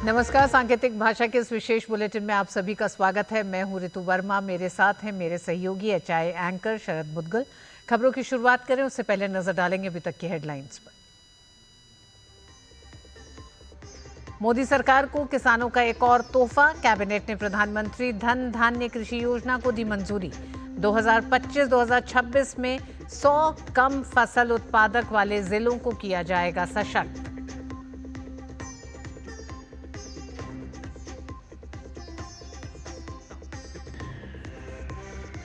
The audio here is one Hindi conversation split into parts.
नमस्कार, सांकेतिक भाषा के इस विशेष बुलेटिन में आप सभी का स्वागत है। मैं हूं ऋतु वर्मा, मेरे साथ हैं मेरे सहयोगी एचआई एंकर शरद मुदगल। खबरों की शुरुआत करें उससे पहले नजर डालेंगे अभी तक की हेडलाइंस पर। मोदी सरकार को किसानों का एक और तोहफा, कैबिनेट ने प्रधानमंत्री धन धान्य कृषि योजना को दी मंजूरी। 2025-2026 में 100 कम फसल उत्पादक वाले जिलों को किया जाएगा सशक्त।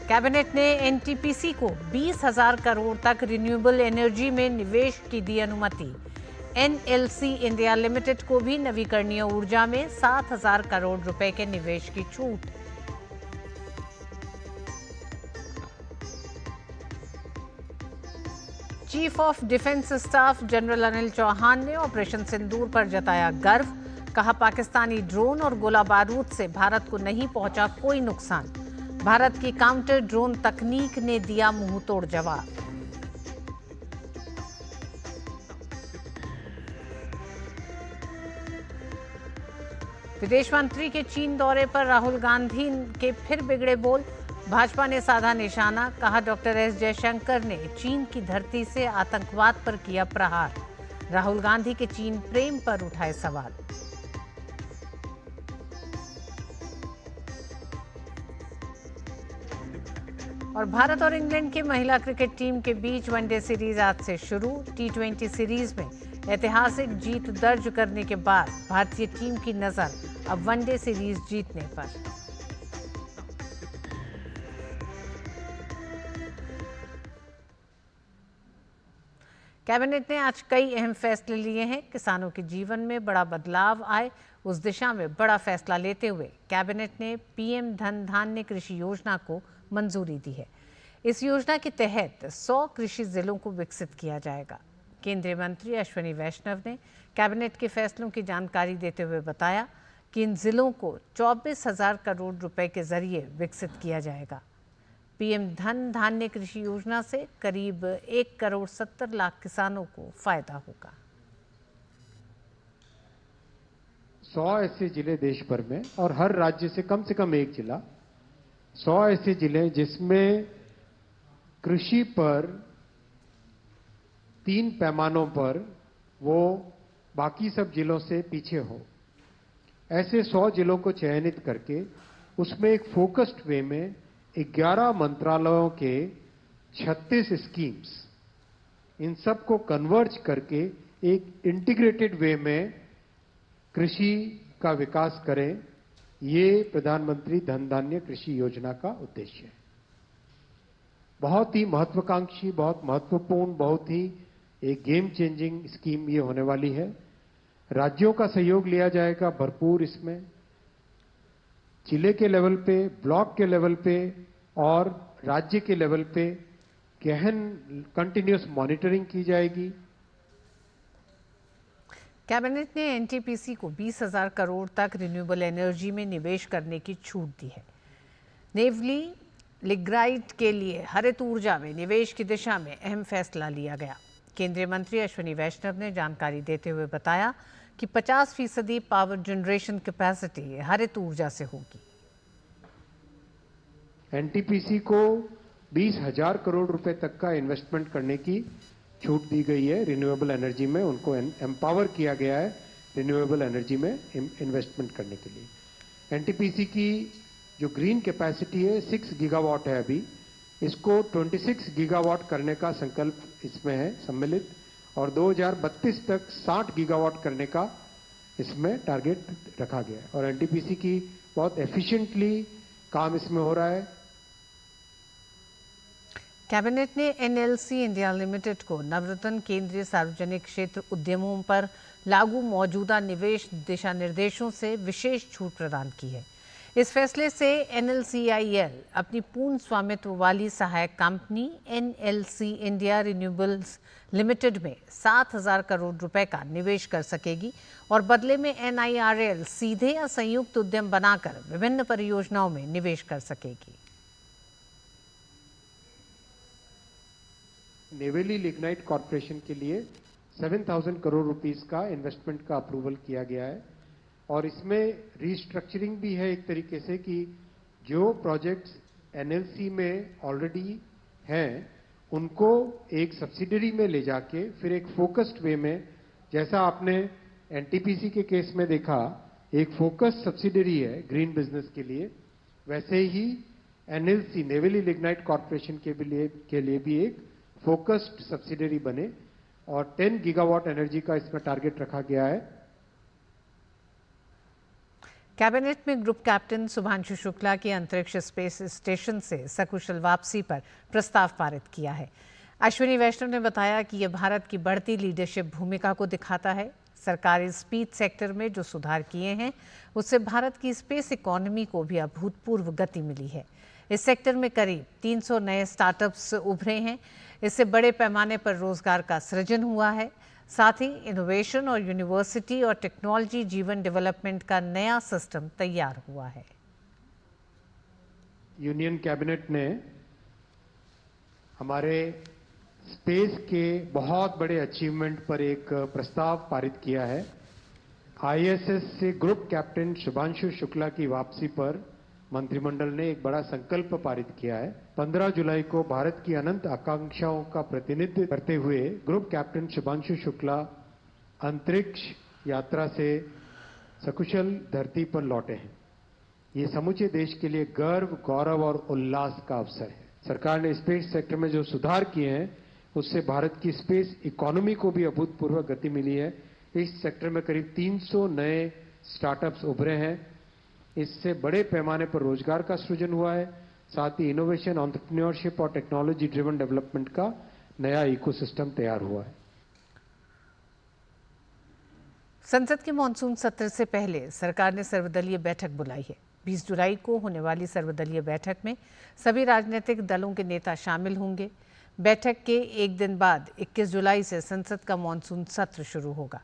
कैबिनेट ने एनटीपीसी को 20,000 करोड़ तक रिन्यूएबल एनर्जी में निवेश की दी अनुमति। एनएलसी इंडिया लिमिटेड को भी नवीकरणीय ऊर्जा में 7,000 करोड़ रुपए के निवेश की छूट। Chief of defence staff general Anil Chauhan ने ऑपरेशन सिंदूर पर जताया गर्व। कहा, पाकिस्तानी ड्रोन और गोला बारूद से भारत को नहीं पहुंचा कोई नुकसान। भारत की काउंटर ड्रोन तकनीक ने दिया मुंहतोड़ जवाब। विदेश मंत्री के चीन दौरे पर राहुल गांधी के फिर बिगड़े बोल। भाजपा ने साधा निशाना। कहा, डॉक्टर एस जयशंकर ने चीन की धरती से आतंकवाद पर किया प्रहार। राहुल गांधी के चीन प्रेम पर उठाए सवाल। और भारत और इंग्लैंड की महिला क्रिकेट टीम के बीच वनडे सीरीज आज से शुरू। टी20 सीरीज में ऐतिहासिक जीत दर्ज करने के बाद भारतीय टीम की नजर अब वनडे सीरीज जीतने पर। कैबिनेट ने आज कई अहम फैसले लिए हैं। किसानों के जीवन में बड़ा बदलाव आए, उस दिशा में बड़ा फैसला लेते हुए कैबिनेट ने पीएम धन धान्य कृषि योजना को मंजूरी दी है। इस योजना के तहत 100 कृषि जिलों को विकसित किया जाएगा। केंद्रीय मंत्री अश्विनी वैष्णव ने कैबिनेट के फैसलों की जानकारी देते हुए बताया कि इन जिलों को 24,000 करोड़ रुपए के जरिए विकसित किया जाएगा। पीएम धन धान्य कृषि योजना से करीब 1 करोड़ 70 लाख किसानों को फायदा होगा। 100 ऐसे जिले देश भर में और हर राज्य से कम एक जिला, 100 ऐसे जिले जिसमें कृषि पर 3 पैमानों पर वो बाकी सब जिलों से पीछे हो, ऐसे 100 जिलों को चयनित करके उसमें एक फोकस्ड वे में 11 मंत्रालयों के 36 स्कीम्स, इन सब को कन्वर्ज करके एक इंटीग्रेटेड वे में कृषि का विकास करें, ये प्रधानमंत्री धन धान्य कृषि योजना का उद्देश्य है। बहुत ही महत्वाकांक्षी, बहुत महत्वपूर्ण, बहुत ही एक गेम चेंजिंग स्कीम ये होने वाली है। राज्यों का सहयोग लिया जाएगा भरपूर इसमें, जिले के लेवल पे, ब्लॉक के लेवल पे और राज्य के लेवल पे गहन कंटिन्यूअस मॉनिटरिंग की जाएगी। कैबिनेट ने एनटीपीसी को 20,000 करोड़ तक रिन्यूएबल एनर्जी में निवेश करने की छूट दी है। नेवली लिग्राइट के लिए हरित ऊर्जा में निवेश की दिशा में अहम फैसला लिया गया। केंद्रीय मंत्री अश्विनी वैष्णव ने जानकारी देते हुए बताया कि 50% पावर जनरेशन कैपेसिटी हरित ऊर्जा से होगी। एनटीपीसी को 20,000 करोड़ रुपए तक का इन्वेस्टमेंट करने की छूट दी गई है। रिन्यूएबल एनर्जी में उनको एम्पावर किया गया है रिन्यूएबल एनर्जी में इन्वेस्टमेंट करने के लिए। एनटीपीसी की जो ग्रीन कैपेसिटी है 6 गीगावाट है अभी, इसको 26 गीगावाट करने का संकल्प इसमें है सम्मिलित, और 2032 तक 60 गीगावाट करने का इसमें टारगेट रखा गया है। और एनटीपीसी की बहुत एफिशिएंटली काम इसमें हो रहा है। कैबिनेट ने एनएलसी इंडिया लिमिटेड को नवरत्न केंद्रीय सार्वजनिक क्षेत्र उद्यमों पर लागू मौजूदा निवेश दिशा निर्देशों से विशेष छूट प्रदान की है। इस फैसले से एनएलसीआईएल अपनी पूर्ण स्वामित्व वाली सहायक company NLC India renewables limited में 7,000 करोड़ रुपए का निवेश कर सकेगी और बदले में एनआईआरएल सीधे या संयुक्त उद्यम बनाकर विभिन्न परियोजनाओं में निवेश कर सकेगी। नेवेली लिग्नाइट कॉर्पोरेशन के लिए 7,000 करोड़ रुपीस का इन्वेस्टमेंट का अप्रूवल किया गया है। और इसमें रीस्ट्रक्चरिंग भी है एक तरीके से कि जो प्रोजेक्ट्स एनएलसी में ऑलरेडी हैं उनको एक सब्सिडरी में ले जाके फिर एक फोकस्ड वे में, जैसा आपने एनटीपीसी के केस में देखा एक फोकस्ड सब्सिडरी है ग्रीन बिजनेस के लिए, वैसे ही एनएलसी नेवली लिग्नाइट कॉर्पोरेशन के लिए भी एक फोकस्ड सब्सिडरी बने और 10 गीगावाट एनर्जी का इसमें टारगेट रखा गया है। कैबिनेट में ग्रुप कैप्टन शुभांशु शुक्ला की अंतरिक्ष स्पेस स्टेशन से सकुशल वापसी पर प्रस्ताव पारित किया है। अश्विनी वैष्णव ने बताया कि यह भारत की बढ़ती लीडरशिप भूमिका को दिखाता है। सरकारी स्पेस सेक्टर में जो सुधार किए हैं उससे भारत की स्पेस इकोनॉमी को भी अभूतपूर्व गति मिली है। इस सेक्टर में करीब 300 नए स्टार्टअप्स उभरे हैं। इससे बड़े पैमाने पर रोजगार का सृजन हुआ है। साथ ही इनोवेशन और यूनिवर्सिटी और टेक्नोलॉजी जीवन डेवलपमेंट का नया सिस्टम तैयार हुआ है। यूनियन कैबिनेट ने हमारे स्पेस के बहुत बड़े अचीवमेंट पर एक प्रस्ताव पारित किया है। आईएसएस से ग्रुप कैप्टन शुभांशु शुक्ला की वापसी पर मंत्रिमंडल ने एक बड़ा संकल्प पारित किया है। 15 जुलाई को भारत की अनंत आकांक्षाओं का प्रतिनिधित्व करते हुए ग्रुप कैप्टन शुभांशु शुक्ला अंतरिक्ष यात्रा से सकुशल धरती पर लौटे हैं। ये समूचे देश के लिए गर्व, गौरव और उल्लास का अवसर है। सरकार ने स्पेस सेक्टर में जो सुधार किए हैं उससे भारत की स्पेस इकोनॉमी को भी अभूतपूर्व गति मिली है। इस सेक्टर में करीब 300 नए स्टार्टअप्स उभरे हैं। इससे बड़े पैमाने पर रोजगार का सृजन हुआ है। साथ ही इनोवेशन, एंटरप्रेन्योरशिप और टेक्नोलॉजी ड्रिवन डेवलपमेंट का नया इकोसिस्टम तैयार हुआ है। संसद के मॉनसून सत्र से पहले सरकार ने सर्वदलीय बैठक बुलाई है। 20 जुलाई को होने वाली सर्वदलीय बैठक में सभी राजनीतिक दलों के नेता शामिल होंगे। बैठक के एक दिन बाद 21 जुलाई से संसद का मॉनसून सत्र शुरू होगा।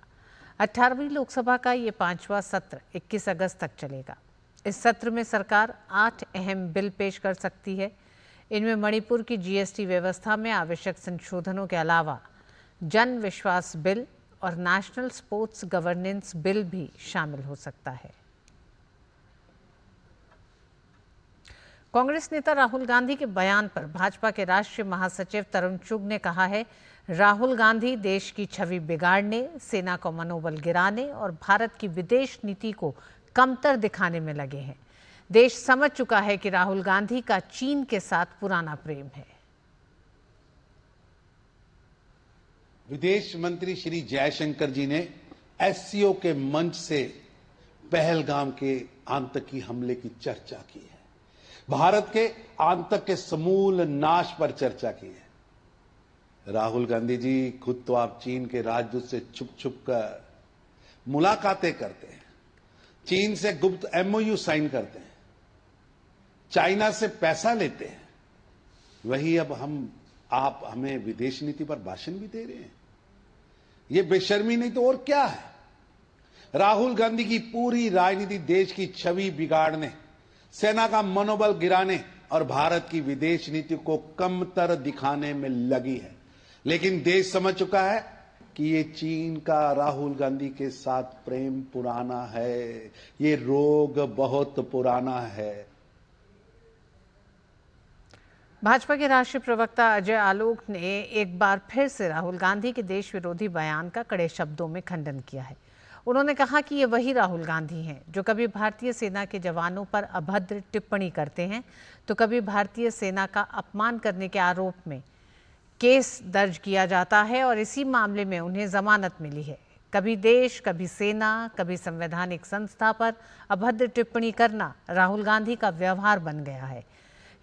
18वीं लोकसभा का ये 5वां सत्र 21 अगस्त तक चलेगा। इस सत्र में सरकार 8 अहम बिल पेश कर सकती है। इनमें मणिपुर की जीएसटी व्यवस्था में आवश्यक संशोधनों के अलावा जन विश्वास बिल और नेशनल स्पोर्ट्स गवर्नेंस बिल भी शामिल हो सकता है। कांग्रेस नेता राहुल गांधी के बयान पर भाजपा के राष्ट्रीय महासचिव तरुण चुग ने कहा है, राहुल गांधी देश की छवि बिगाड़ने, सेना का मनोबल गिराने और भारत की विदेश नीति को कमतर दिखाने में लगे हैं। देश समझ चुका है कि राहुल गांधी का चीन के साथ पुराना प्रेम है। विदेश मंत्री श्री जयशंकर जी ने एससीओ के मंच से पहलगाम के आतंकी हमले की चर्चा की है। भारत के आतंक के समूल नाश पर चर्चा की है। राहुल गांधी जी खुद तो आप चीन के राजदूत से छुप छुप कर मुलाकातें करते हैं, चीन से गुप्त एमओयू साइन करते हैं, चाइना से पैसा लेते हैं। वही अब आप हमें विदेश नीति पर भाषण भी दे रहे हैं। ये बेशर्मी नहीं तो और क्या है। राहुल गांधी की पूरी राजनीति देश की छवि बिगाड़ने, सेना का मनोबल गिराने और भारत की विदेश नीति को कमतर दिखाने में लगी है। लेकिन देश समझ चुका है कि ये चीन का राहुल गांधी के साथ प्रेम पुराना है, ये रोग बहुत पुराना है। भाजपा के राष्ट्रीय प्रवक्ता अजय आलोक ने एक बार फिर से राहुल गांधी के देश विरोधी बयान का कड़े शब्दों में खंडन किया है। उन्होंने कहा कि ये वही राहुल गांधी हैं जो कभी भारतीय सेना के जवानों पर अभद्र टिप्पणी करते हैं तो कभी भारतीय सेना का अपमान करने के आरोप में केस दर्ज किया जाता है और इसी मामले में उन्हें जमानत मिली है। कभी देश, कभी सेना, कभी संवैधानिक संस्था पर अभद्र टिप्पणी करना राहुल गांधी का व्यवहार बन गया है।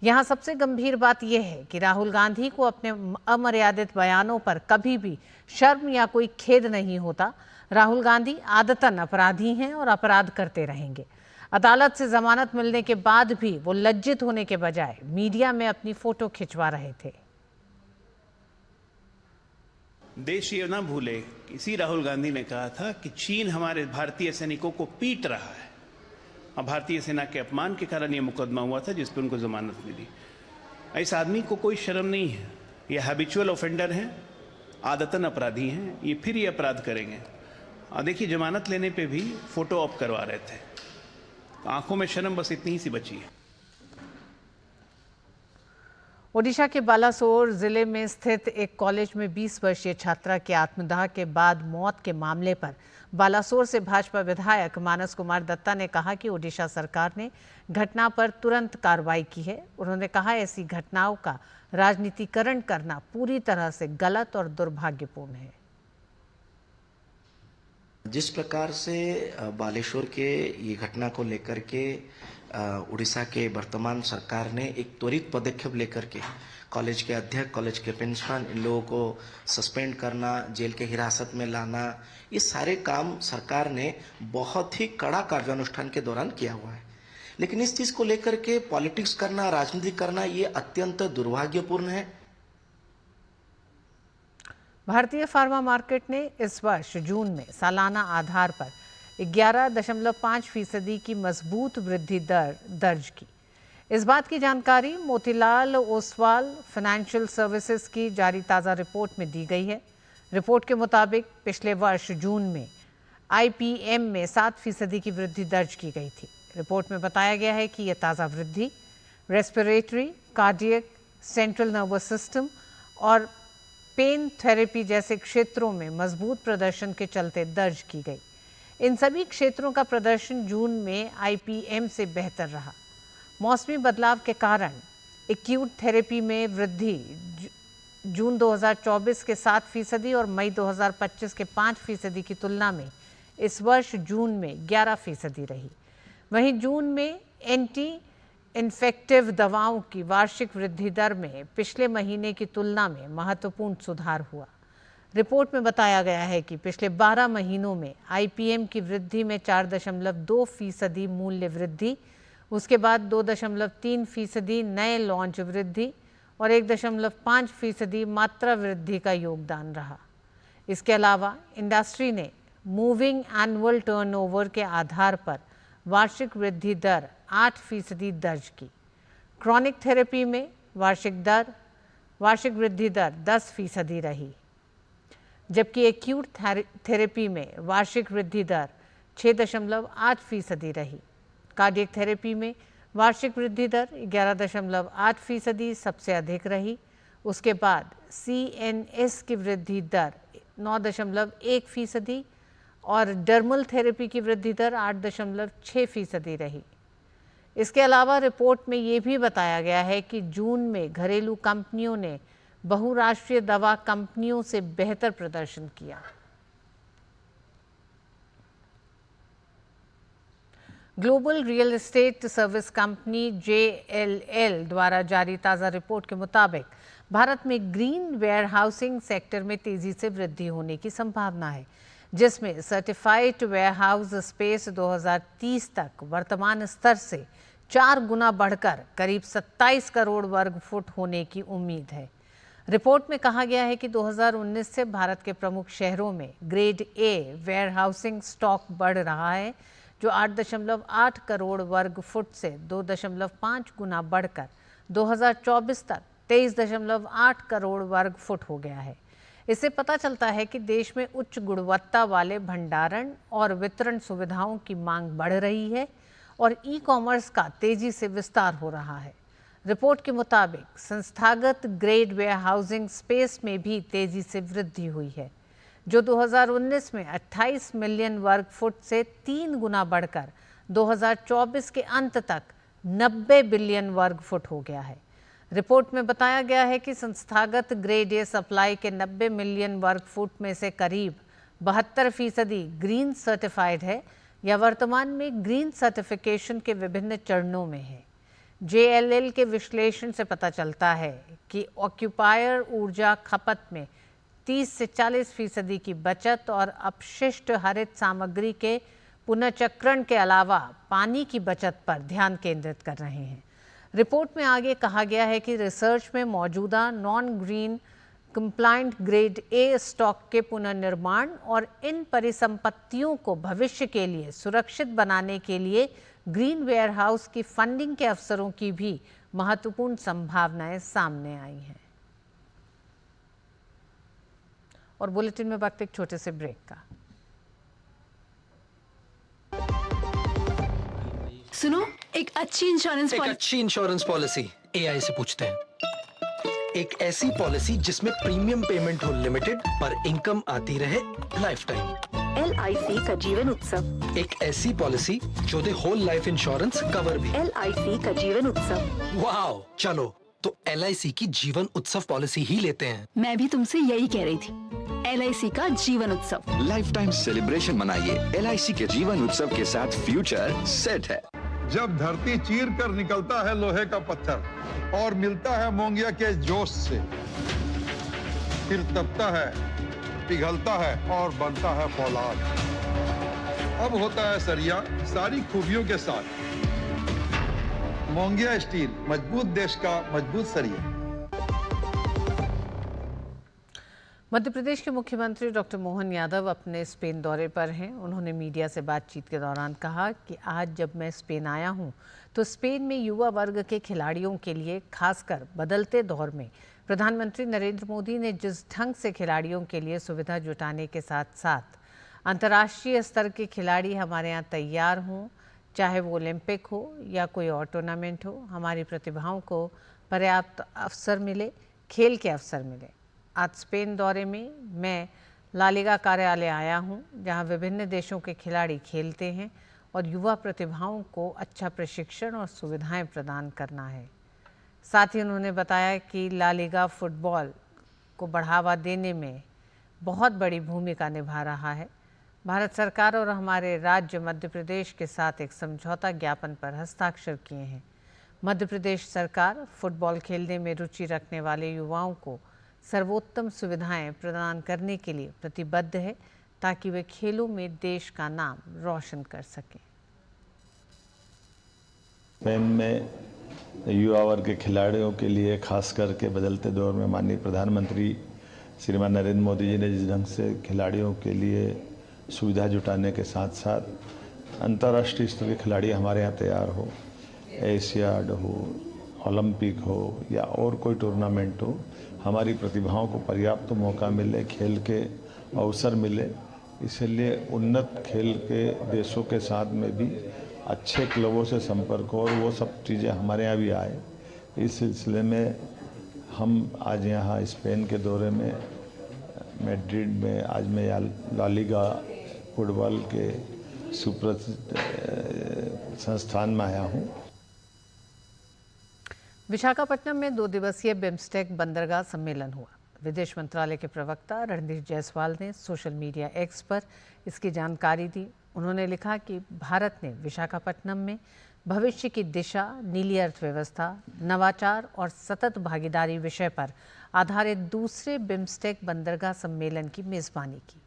यहाँ सबसे गंभीर बात यह है कि राहुल गांधी को अपने अमर्यादित बयानों पर कभी भी शर्म या कोई खेद नहीं होता। राहुल गांधी आदतन अपराधी हैं और अपराध करते रहेंगे। अदालत से जमानत मिलने के बाद भी वो लज्जित होने के बजाय मीडिया में अपनी फोटो खिंचवा रहे थे। देश ये ना भूले, इसी राहुल गांधी ने कहा था कि चीन हमारे भारतीय सैनिकों को पीट रहा है और भारतीय सेना के अपमान के कारण ये मुकदमा हुआ था जिस पर उनको जमानत मिली। इस आदमी को कोई शर्म नहीं है। ये हैबिचुअल ऑफेंडर हैं, आदतन अपराधी हैं, ये फिर ये अपराध करेंगे। और देखिए जमानत लेने पे भी फोटो ऑप करवा रहे थे। आंखों में शर्म बस इतनी ही सी बची है। ओडिशा के बालासोर जिले में स्थित एक कॉलेज में 20 वर्षीय छात्रा के आत्मदाह के बाद मौत के मामले पर बालासोर से भाजपा विधायक मानस कुमार दत्ता ने कहा कि ओडिशा सरकार ने घटना पर तुरंत कार्रवाई की है। उन्होंने कहा ऐसी घटनाओं का राजनीतिकरण करना पूरी तरह से गलत और दुर्भाग्यपूर्ण है। जिस प्रकार से बालेश्वर के ये घटना को लेकर के उड़ीसा के वर्तमान सरकार ने एक त्वरित पदक्षेप लेकर के कॉलेज के अध्यक्ष, कॉलेज के प्रिंसिपल, इन लोगों को सस्पेंड करना, जेल के हिरासत में लाना, ये सारे काम सरकार ने बहुत ही कड़ा कार्यानुष्ठान के दौरान किया हुआ है। लेकिन इस चीज को लेकर के पॉलिटिक्स करना, राजनीति करना, ये अत्यंत दुर्भाग्यपूर्ण है। भारतीय फार्मा मार्केट ने इस वर्ष जून में सालाना आधार पर 11.5% की मजबूत वृद्धि दर दर्ज की। इस बात की जानकारी मोतीलाल ओसवाल फाइनेंशियल सर्विसेज की जारी ताज़ा रिपोर्ट में दी गई है। रिपोर्ट के मुताबिक पिछले वर्ष जून में IPM में 7% की वृद्धि दर्ज की गई थी। रिपोर्ट में बताया गया है कि यह ताज़ा वृद्धि respiratory, cardiac, central nervous system और पेन थेरेपी जैसे क्षेत्रों में मजबूत प्रदर्शन के चलते दर्ज की गई। इन सभी क्षेत्रों का प्रदर्शन जून में IPM से बेहतर रहा। मौसमी बदलाव के कारण एक्यूट थेरेपी में वृद्धि जून 2024 के 7% और मई 2025 के 5% की तुलना में इस वर्ष जून में 11% रही। वहीं जून में एंटी इन्फेक्टिव दवाओं की वार्षिक वृद्धि दर में पिछले महीने की तुलना में महत्वपूर्ण सुधार हुआ। रिपोर्ट में बताया गया है कि पिछले 12 महीनों में IPM की वृद्धि में 4.2% मूल्य वृद्धि, उसके बाद 2.3% नए लॉन्च वृद्धि और 1.5% मात्रा वृद्धि का योगदान रहा। इसके अलावा इंडस्ट्री ने मूविंग एनुअल टर्नओवर के आधार पर वार्षिक वृद्धि दर 8% दर्ज की। क्रॉनिक थेरेपी में वार्षिक वृद्धि दर 10% रही, जबकि एक्यूट थेरेपी में वार्षिक वृद्धि दर 6.8% रही। कार्डियक थेरेपी में वार्षिक वृद्धि दर 11.8% सबसे अधिक रही। उसके बाद CNS की वृद्धि दर 9.1% और डर्मल थेरेपी की वृद्धि दर 8.6% रही। इसके अलावा रिपोर्ट में ये भी बताया गया है कि जून में घरेलू कंपनियों ने बहुराष्ट्रीय दवा कंपनियों से बेहतर प्रदर्शन किया। Global real estate service company JLL द्वारा जारी ताज़ा रिपोर्ट के मुताबिक भारत में ग्रीन वेयरहाउसिंग सेक्टर में तेजी से वृद्धि होने की संभावना है, जिसमें सर्टिफाइड वेयरहाउस स्पेस 2030 तक वर्तमान स्तर से 4 गुना बढ़कर करीब 27 करोड़ वर्ग फुट होने की उम्मीद है। रिपोर्ट में कहा गया है कि 2019 से भारत के प्रमुख शहरों में ग्रेड A वेयरहाउसिंग स्टॉक बढ़ रहा है, जो 8.8 करोड़ वर्ग फुट से 2.5 गुना बढ़कर 2024 तक 23.8 करोड़ वर्ग फुट हो गया है। इससे पता चलता है कि देश में उच्च गुणवत्ता वाले भंडारण और वितरण सुविधाओं की मांग बढ़ रही है और ई-कॉमर्स का तेजी से विस्तार हो रहा है। रिपोर्ट के मुताबिक संस्थागत ग्रेड वेयरहाउसिंग स्पेस में भी तेजी से वृद्धि हुई है, जो 2019 में 28 मिलियन वर्ग फुट से 3 गुना बढ़कर 2024 के अंत तक 90 बिलियन वर्ग फुट हो गया है। रिपोर्ट में बताया गया है कि संस्थागत ग्रेड ए सप्लाई के 90 मिलियन वर्ग फुट में से करीब 72% ग्रीन सर्टिफाइड है या वर्तमान में ग्रीन सर्टिफिकेशन के विभिन्न चरणों में है। JLL के विश्लेषण से पता चलता है कि ऑक्यूपायर ऊर्जा खपत में 30 से 40% की बचत और अपशिष्ट हरित सामग्री के पुनर्चक्रण के अलावा पानी की बचत पर ध्यान केंद्रित कर रहे हैं। रिपोर्ट में आगे कहा गया है कि रिसर्च में मौजूदा non green compliant grade A stock के पुनर्निर्माण और इन परिसंपत्तियों को भविष्य के लिए सुरक्षित बनाने के लिए ग्रीन वेयरहाउस की फंडिंग के अवसरों की भी महत्वपूर्ण संभावनाएं सामने आई हैं। और बुलेटिन में वक्त एक छोटे से ब्रेक का। सुनो, एक अच्छी इंश्योरेंस पॉलिसी एआई से पूछते हैं। एक ऐसी पॉलिसी जिसमें प्रीमियम पेमेंट हो लिमिटेड पर इनकम आती रहे लाइफ टाइम। LIC का जीवन उत्सव। एक ऐसी पॉलिसी जो दे होल लाइफ इंश्योरेंस कवर भी। LIC का जीवन उत्सव। वाओ, चलो तो LIC की जीवन उत्सव पॉलिसी ही लेते हैं। मैं भी तुमसे यही कह रही थी, LIC का जीवन उत्सव। लाइफ टाइम सेलिब्रेशन मनाइए LIC के जीवन उत्सव के साथ, फ्यूचर सेट है। जब धरती चीर कर निकलता है लोहे का पत्थर और मिलता है मोंगिया के जोश से, फिर तपता है, पिघलता है और बनता है फौलाद। अब होता है सरिया सारी खूबियों के साथ। मोंगिया स्टील, मजबूत देश का मजबूत सरिया। मध्य प्रदेश के मुख्यमंत्री डॉक्टर मोहन यादव अपने स्पेन दौरे पर हैं। उन्होंने मीडिया से बातचीत के दौरान कहा कि आज जब मैं स्पेन आया हूं तो स्पेन में युवा वर्ग के खिलाड़ियों के लिए, खासकर बदलते दौर में प्रधानमंत्री नरेंद्र मोदी ने जिस ढंग से खिलाड़ियों के लिए सुविधा जुटाने के साथ साथ अंतर्राष्ट्रीय स्तर के खिलाड़ी हमारे यहाँ तैयार हों, चाहे वो ओलंपिक हो या कोई और टूर्नामेंट हो, हमारी प्रतिभाओं को पर्याप्त अवसर मिले, खेल के अवसर मिले। आज स्पेन दौरे में मैं ला लीगा कार्यालय आया हूं, जहां विभिन्न देशों के खिलाड़ी खेलते हैं और युवा प्रतिभाओं को अच्छा प्रशिक्षण और सुविधाएं प्रदान करना है। साथ ही उन्होंने बताया कि ला लीगा फुटबॉल को बढ़ावा देने में बहुत बड़ी भूमिका निभा रहा है। भारत सरकार और हमारे राज्य मध्य प्रदेश के साथ एक समझौता ज्ञापन पर हस्ताक्षर किए हैं। मध्य प्रदेश सरकार फुटबॉल खेलने में रुचि रखने वाले युवाओं को सर्वोत्तम सुविधाएं प्रदान करने के लिए प्रतिबद्ध है, ताकि वे खेलों में देश का नाम रोशन कर सकें। स्पेन में युवा वर्ग के खिलाड़ियों के लिए, खास करके बदलते दौर में माननीय प्रधानमंत्री श्रीमान नरेंद्र मोदी जी ने जिस ढंग से खिलाड़ियों के लिए सुविधा जुटाने के साथ साथ अंतर्राष्ट्रीय स्तर के खिलाड़ी हमारे यहाँ तैयार हो, एशियाड हो, ओलंपिक हो या और कोई टूर्नामेंट हो, हमारी प्रतिभाओं को पर्याप्त मौका मिले, खेल के अवसर मिले, इसलिए उन्नत खेल के देशों के साथ में भी अच्छे क्लबों से संपर्क हो और वो सब चीज़ें हमारे यहाँ भी आए। इस सिलसिले में हम आज यहाँ स्पेन के दौरे में मैड्रिड में आज मैं ला लीगा फुटबॉल के सुप्रसिद्ध संस्थान में आया हूँ। विशाखापट्टनम में 2 दिवसीय बिम्स्टेक बंदरगाह सम्मेलन हुआ। विदेश मंत्रालय के प्रवक्ता रणधीर जायसवाल ने सोशल मीडिया एक्स पर इसकी जानकारी दी। उन्होंने लिखा कि भारत ने विशाखापट्टनम में भविष्य की दिशा, नीली अर्थव्यवस्था, नवाचार और सतत भागीदारी विषय पर आधारित दूसरे बिम्स्टेक बंदरगाह सम्मेलन की मेज़बानी की।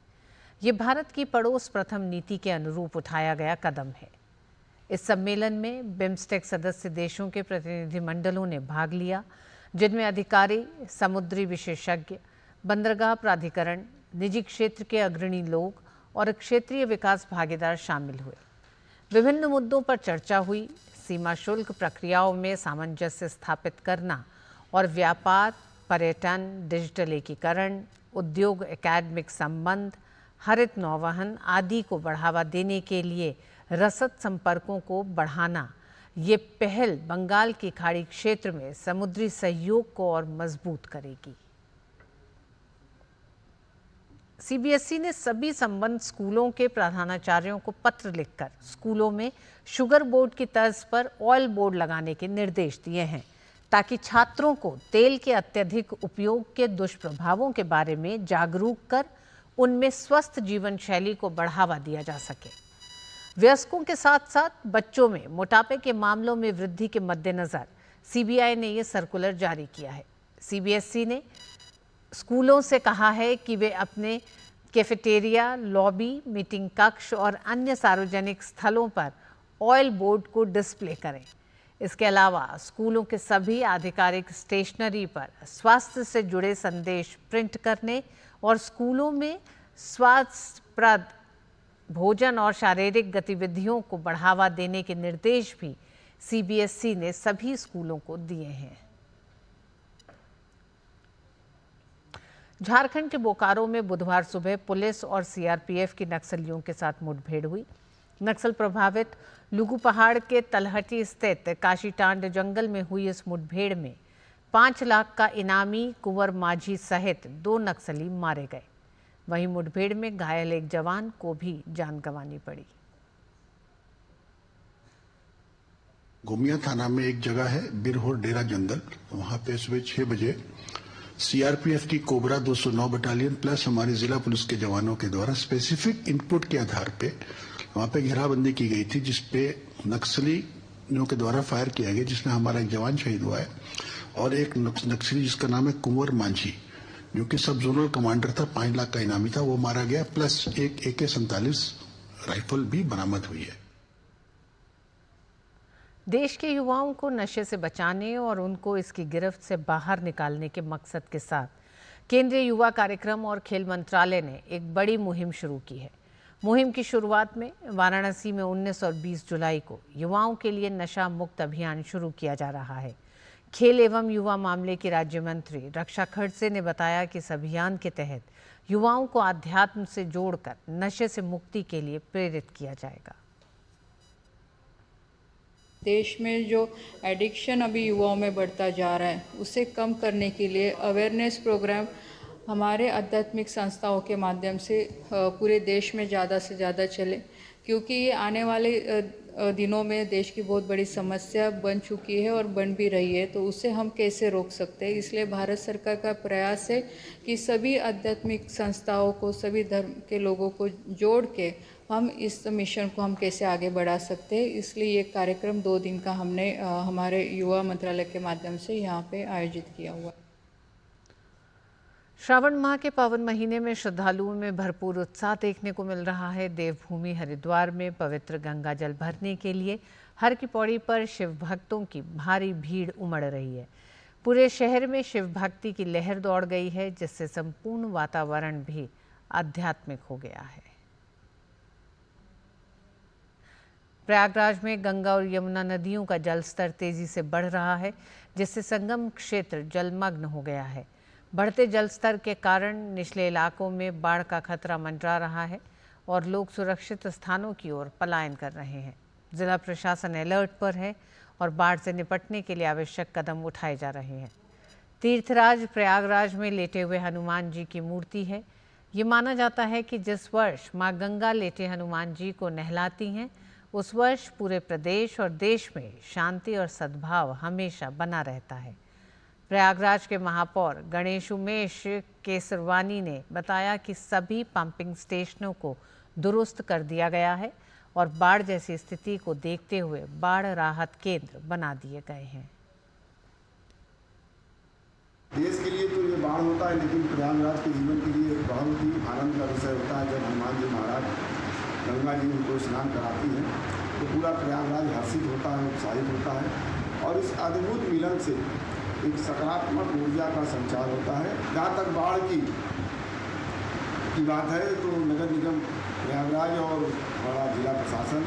ये भारत की पड़ोस प्रथम नीति के अनुरूप उठाया गया कदम है। इस सम्मेलन में बिम्स्टेक सदस्य देशों के प्रतिनिधिमंडलों ने भाग लिया, जिनमें अधिकारी, समुद्री विशेषज्ञ, बंदरगाह प्राधिकरण, निजी क्षेत्र के अग्रणी लोग और क्षेत्रीय विकास भागीदार शामिल हुए। विभिन्न मुद्दों पर चर्चा हुई। सीमा शुल्क प्रक्रियाओं में सामंजस्य स्थापित करना और व्यापार, पर्यटन, डिजिटल एकीकरण, उद्योग, एकेडमिक संबंध, हरित नौवहन आदि को बढ़ावा देने के लिए रसद संपर्कों को बढ़ाना। ये पहल बंगाल की खाड़ी क्षेत्र में समुद्री सहयोग को और मजबूत करेगी। CBSE ने सभी संबद्ध स्कूलों के प्रधानाचार्यों को पत्र लिखकर स्कूलों में शुगर बोर्ड की तर्ज पर ऑयल बोर्ड लगाने के निर्देश दिए हैं, ताकि छात्रों को तेल के अत्यधिक उपयोग के दुष्प्रभावों के बारे में जागरूक कर उनमें स्वस्थ जीवन शैली को बढ़ावा दिया जा सके। वयस्कों के साथ साथ बच्चों में मोटापे के मामलों में वृद्धि के मद्देनज़र CBI ने ये सर्कुलर जारी किया है। CBSE ने स्कूलों से कहा है कि वे अपने कैफेटेरिया, लॉबी, मीटिंग कक्ष और अन्य सार्वजनिक स्थलों पर ऑयल बोर्ड को डिस्प्ले करें। इसके अलावा स्कूलों के सभी आधिकारिक स्टेशनरी पर स्वास्थ्य से जुड़े संदेश प्रिंट करने और स्कूलों में स्वास्थ्यप्रद भोजन और शारीरिक गतिविधियों को बढ़ावा देने के निर्देश भी CBSE ने सभी स्कूलों को दिए हैं। झारखंड के बोकारो में बुधवार सुबह पुलिस और CRPF की नक्सलियों के साथ मुठभेड़ हुई। नक्सल प्रभावित लुगु पहाड़ के तलहटी स्थित काशीटांड जंगल में हुई इस मुठभेड़ में 5 लाख का इनामी कुंवर माझी सहित 2 नक्सली मारे गए। वहीं मुठभेड़ में घायल एक जवान को भी जान गंवानी पड़ी। गोमिया थाना में एक जगह है बिरहोर डेरा जंगल, वहां पे सुबह 6 बजे सीआरपीएफ की कोबरा 209 बटालियन प्लस हमारे जिला पुलिस के जवानों के द्वारा स्पेसिफिक इनपुट के आधार पे वहां पे घेराबंदी की गई थी, जिसपे नक्सलियों के द्वारा फायर किया गया, जिसमें हमारा एक जवान शहीद हुआ है और एक नक्सली जिसका नाम है कुंवर माझी, जो कि सब जोनल कमांडर था, 5 लाख का इनामी था, वो मारा गया। प्लस एक AK-47 राइफल भी बरामद हुई है। देश के युवाओं को नशे से बचाने और उनको इसकी गिरफ्त से बाहर निकालने के मकसद के साथ केंद्रीय युवा कार्यक्रम और खेल मंत्रालय ने एक बड़ी मुहिम शुरू की है। मुहिम की शुरुआत में वाराणसी में 19 और 20 जुलाई को युवाओं के लिए नशा मुक्त अभियान शुरू किया जा रहा है। खेल एवं युवा मामले की राज्य मंत्री रक्षा खड़से ने बताया कि इस अभियान के तहत युवाओं को आध्यात्म से जोड़कर नशे से मुक्ति के लिए प्रेरित किया जाएगा। देश में जो एडिक्शन अभी युवाओं में बढ़ता जा रहा है, उसे कम करने के लिए अवेयरनेस प्रोग्राम हमारे आध्यात्मिक संस्थाओं के माध्यम से पूरे देश में ज़्यादा से ज़्यादा चले, क्योंकि ये आने वाले दिनों में देश की बहुत बड़ी समस्या बन चुकी है और बन भी रही है। तो उसे हम कैसे रोक सकते हैं, इसलिए भारत सरकार का प्रयास है कि सभी आध्यात्मिक संस्थाओं को, सभी धर्म के लोगों को जोड़ के हम इस मिशन को हम कैसे आगे बढ़ा सकते हैं। इसलिए ये कार्यक्रम 2 दिन का हमने हमारे युवा मंत्रालय के माध्यम से यहाँ पे आयोजित किया हुआ। श्रावण माह के पावन महीने में श्रद्धालुओं में भरपूर उत्साह देखने को मिल रहा है। देवभूमि हरिद्वार में पवित्र गंगा जल भरने के लिए हर की पौड़ी पर शिव भक्तों की भारी भीड़ उमड़ रही है। पूरे शहर में शिव भक्ति की लहर दौड़ गई है, जिससे संपूर्ण वातावरण भी आध्यात्मिक हो गया है। प्रयागराज में गंगा और यमुना नदियों का जलस्तर तेजी से बढ़ रहा है, जिससे संगम क्षेत्र जलमग्न हो गया है। बढ़ते जलस्तर के कारण निचले इलाकों में बाढ़ का खतरा मंडरा रहा है और लोग सुरक्षित स्थानों की ओर पलायन कर रहे हैं। जिला प्रशासन अलर्ट पर है और बाढ़ से निपटने के लिए आवश्यक कदम उठाए जा रहे हैं। तीर्थराज प्रयागराज में लेटे हुए हनुमान जी की मूर्ति है। ये माना जाता है कि जिस वर्ष माँ गंगा लेटे हनुमान जी को नहलाती हैं, उस वर्ष पूरे प्रदेश और देश में शांति और सद्भाव हमेशा बना रहता है। प्रयागराज के महापौर गणेश उमेश केसरवानी ने बताया कि सभी पंपिंग स्टेशनों को दुरुस्त कर दिया गया है और बाढ़ जैसी स्थिति को देखते हुए बाढ़ राहत केंद्र बना दिए गए हैं। देश के लिए तो ये बाढ़ होता है, लेकिन प्रयागराज के जीवन के लिए बहुत ही आनंद का विषय होता है। जब हनुमान जी महाराज गंगा जी उनको स्नान कराती हैं तो पूरा प्रयागराज हर्षित होता है, उत्साहित होता है और इस अद्भुत मिलन से एक सकारात्मक ऊर्जा का संचार होता है। जहाँ तक बाढ़ की बात है तो नगर निगम प्रयागराज और बड़ा जिला प्रशासन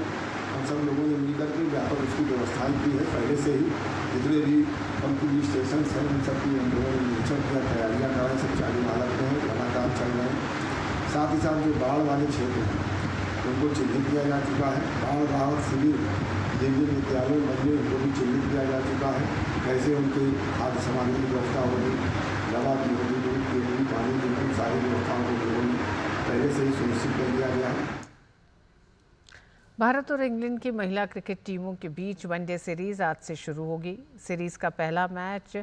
हम सब लोगों ने मिलकर के व्यापक उसकी व्यवस्थाएं की है। पहले से ही जितने भी पंपिंग स्टेशन हैं उन सब की हम लोगों ने निरीक्षण किया, तैयारियाँ कराएँ, सब चालू हालत में है, लगातार चल रहे हैं। साथ ही साथ जो बाढ़ वाले क्षेत्र हैं उनको चिन्हित किया जा चुका है। बाढ़ राहत शिविर जिन विद्यालयों मंदिर उनको भी चिन्हित किया जा चुका है। कैसे उनकी खाद्य सामग्री की व्यवस्था होगी, दवा की होगी, दूध की होगी, पानी की होगी, सारी व्यवस्थाओं को लोगों ने पहले से ही सुनिश्चित कर दिया गया है। भारत और इंग्लैंड की महिला क्रिकेट टीमों के बीच वनडे सीरीज आज से शुरू होगी। सीरीज का पहला मैच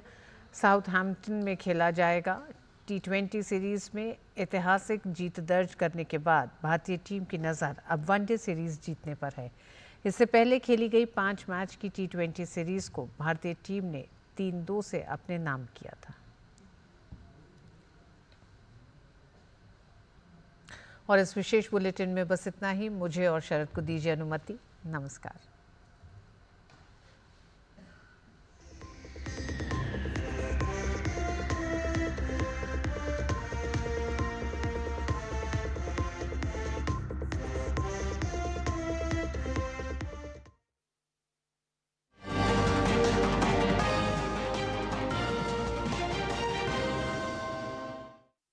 साउथहैम्पटन में खेला जाएगा। T20 सीरीज में ऐतिहासिक जीत दर्ज करने के बाद भारतीय टीम की नज़र अब वनडे सीरीज जीतने पर है। इससे पहले खेली गई 5 मैच की T20 सीरीज को भारतीय टीम ने 3-2 से अपने नाम किया था। और इस विशेष बुलेटिन में बस इतना ही। मुझे और शरद को दीजिए अनुमति। नमस्कार।